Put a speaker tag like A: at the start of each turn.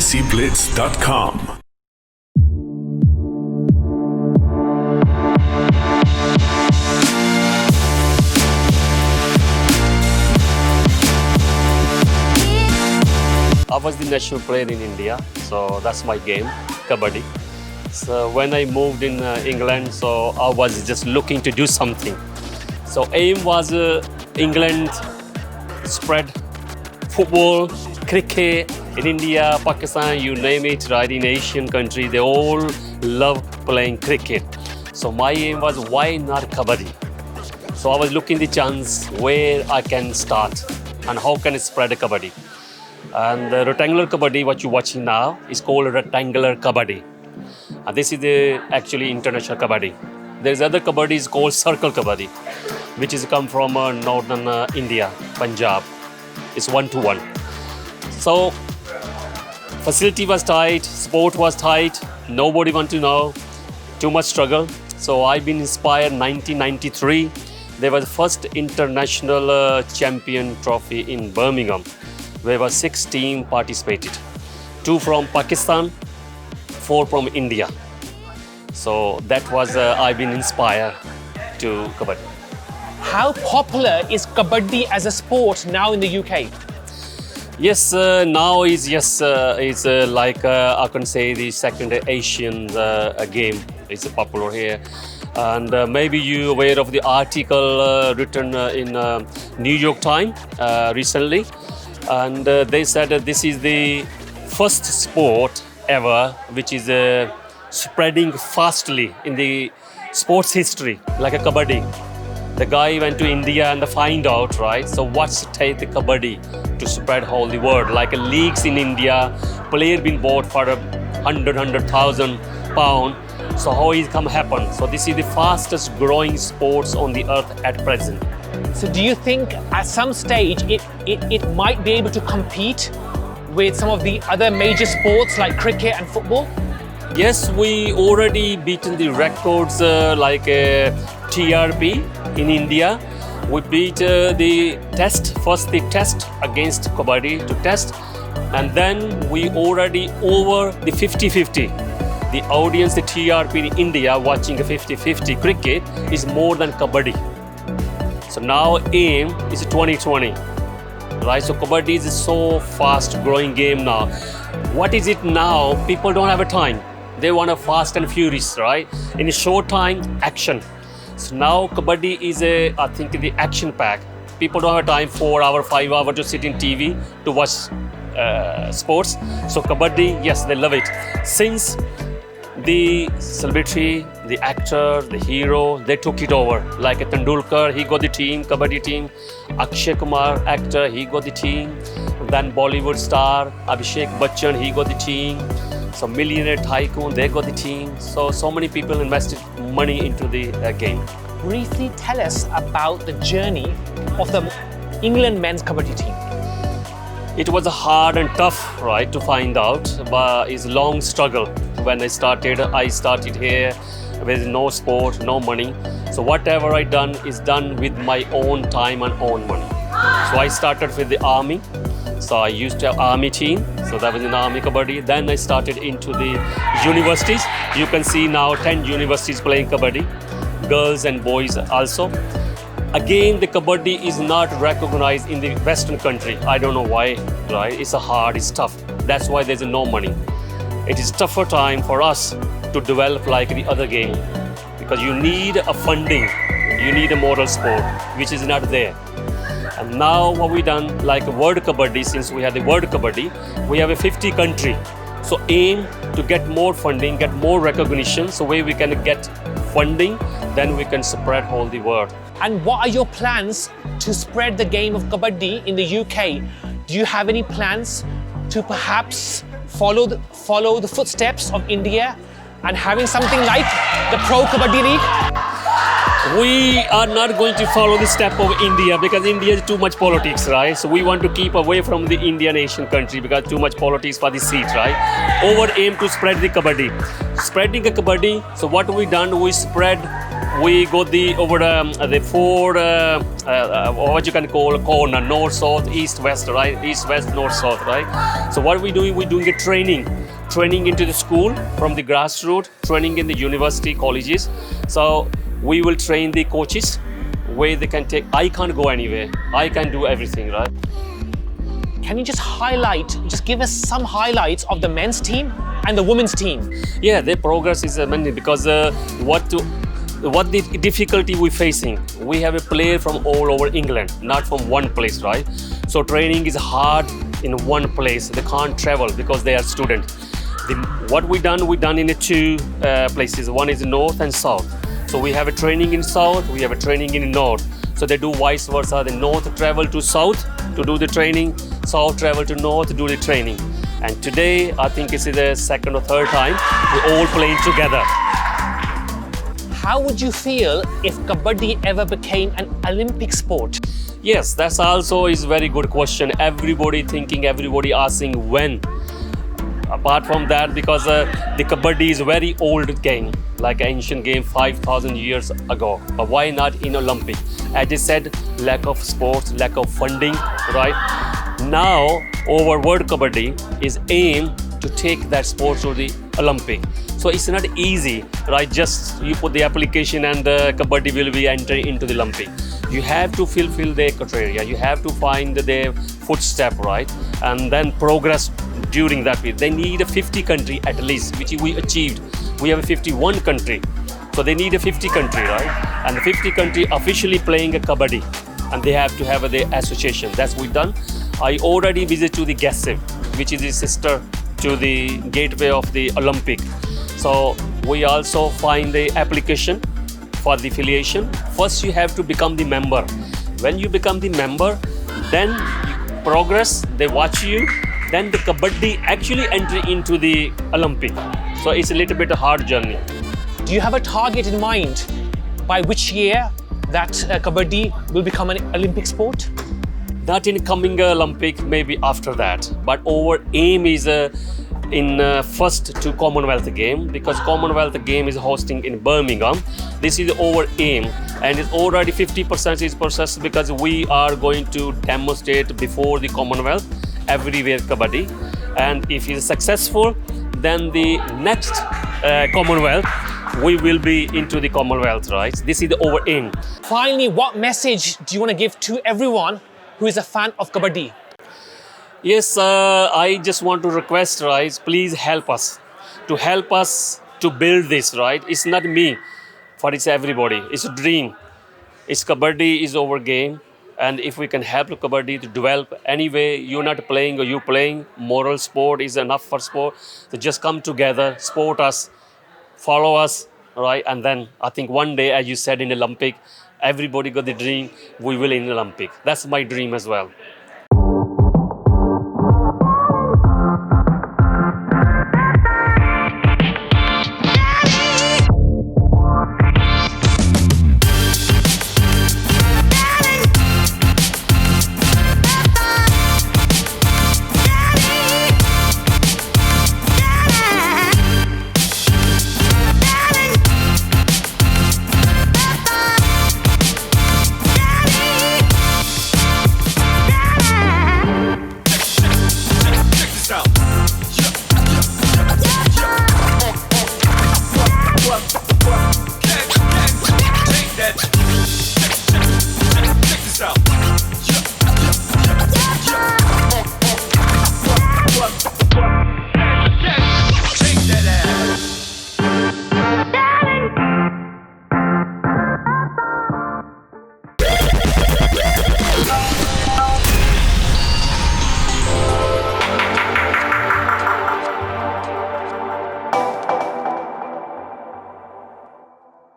A: DESIblitz.com.
B: I was the national player in India, so that's my game, Kabaddi. So when I moved in England, so I was just looking to do something. So aim was England spread football, cricket in India, Pakistan, you name it, right? In Asian country, they all love playing cricket. So my aim was, why not Kabaddi? So I was looking the chance where I can start and how can I spread Kabaddi. And the rectangular Kabaddi, what you're watching now, is called rectangular Kabaddi. And this is the actually international Kabaddi. There's other Kabaddi called circle Kabaddi, which is come from northern India, Punjab. It's 1-to-1. So facility was tight, sport was tight, nobody want to know, too much struggle. So I've been inspired. 1993, there was first international champion trophy in Birmingham, where was 6 teams participated, 2 from Pakistan, 4 from India. So that was, I've been inspired to Kabaddi.
C: How popular is Kabaddi as a sport now in the UK?
B: Yes, now is like I can say the second Asian game is popular here. And maybe you're aware of the article written in New York Times recently. And they said that this is the first sport ever which is spreading fastly in the sports history, like a Kabaddi. The guy went to India and find out, right? So what's it take the Kabaddi to spread whole the world? Like leagues in India, player been bought for £100,000. So how it come happen? So this is the fastest growing sports on the earth at present.
C: So do you think at some stage it might be able to compete with some of the other major sports like cricket and football?
B: Yes, we already beaten the records like TRP in India. We beat the test against Kabaddi to test, and then we already over the 50-50. The audience, the TRP in India watching a 50-50 cricket is more than Kabaddi. So now aim is 2020, right? So Kabaddi is a so fast growing game now. What is it now? People don't have a time. They want a fast and furious, right? In a short time, action. So now Kabaddi is I think the action pack. People don't have time 4 hours, 5 hours to sit in TV to watch sports. So Kabaddi, yes, they love it. Since the celebrity, the actor, the hero, they took it over. Like a Tendulkar, he got the team, Kabaddi team. Akshay Kumar, actor, he got the team. Then Bollywood star, Abhishek Bachchan, he got the team. So millionaire tycoon, they got the team. So many people invested money into the game.
C: Briefly tell us about the journey of the England men's Kabaddi team.
B: It was hard and tough, right, to find out, but it's a long struggle. When I started here with no sport, no money. So whatever I done is done with my own time and own money. So I started with the army. So I used to have army team. So that was in Army Kabaddi. Then I started into the universities. You can see now 10 universities playing Kabaddi, girls and boys also. Again, the Kabaddi is not recognized in the Western country. I don't know why, right? It's hard, it's tough. That's why there's no money. It is tougher time for us to develop like the other game, because you need a funding, you need a moral sport, which is not there. And now what we done, like World Kabaddi, since we have the World Kabaddi, we have a 50 country. So aim to get more funding, get more recognition, so where we can get funding, then we can spread whole the world.
C: And what are your plans to spread the game of Kabaddi in the UK? Do you have any plans to perhaps follow the footsteps of India and having something like the Pro Kabaddi League?
B: We are not going to follow the step of India, because India is too much politics, right? So we want to keep away from the Indian Asian country, because too much politics for the seat, right? Over aim to spread the Kabaddi. Spreading the Kabaddi, so what we done, we spread we got the four what you can call corner: north, south, east, west, right? East, west, north, south, right? So what we're doing a training into the school from the grassroots, training in the university, colleges. So we will train the coaches where they can take. I can't go anywhere. I can do everything, right?
C: Can you just give us some highlights of the men's team and the women's team?
B: Yeah, their progress is amazing because what the difficulty we're facing, we have a player from all over England, not from one place, right? So training is hard in one place. They can't travel because they are students. What we done in two places. One is north and south. So we have a training in south, we have a training in north. So they do vice versa. The north travel to south to do the training, south travel to north to do the training. And today, I think it's the second or third time we're all playing together.
C: How would you feel if Kabaddi ever became an Olympic sport?
B: Yes, that's also is very good question. Everybody asking when. Apart from that, because the Kabaddi is a very old game, like ancient game 5,000 years ago. But why not in Olympic? As I said, lack of sports, lack of funding, right? Now, our World Kabaddi is aimed to take that sport to the Olympic. So it's not easy, right? Just you put the application and Kabaddi will be entering into the Olympic. You have to fulfill the criteria. You have to find their footstep, right? And then progress during that period. They need a 50 country at least, which we achieved. We have a 51 country. So they need a 50 country, right? And the 50 country officially playing a Kabaddi. And they have to have the association. That's what we've done. I already visited to the DESIblitz, which is the sister to the gateway of the Olympic. So we also find the application for the affiliation. First, you have to become the member. When you become the member, then you progress, they watch you, then the Kabaddi actually enter into the Olympic. So it's a little bit a hard journey.
C: Do you have a target in mind by which year that Kabaddi will become an Olympic sport?
B: Not in coming Olympic, maybe after that. But our aim is in first to Commonwealth game, because Commonwealth game is hosting in Birmingham. This is our aim, and it's already 50% is processed because we are going to demonstrate before the Commonwealth everywhere Kabaddi. And if it's successful, then the next Commonwealth, we will be into the Commonwealth, right? This is our aim.
C: Finally, what message do you want to give to everyone who is a fan of Kabaddi?
B: Yes, I just want to request, right? Please help us to build this, right? It's not me, but it's everybody. It's a dream. It's Kabaddi is our game. And if we can help Kabaddi to develop anyway, you're not playing or you playing, moral sport is enough for sport. So just come together, support us, follow us, right? And then I think one day, as you said in Olympic, everybody got the dream, we will in Olympic. That's my dream as well.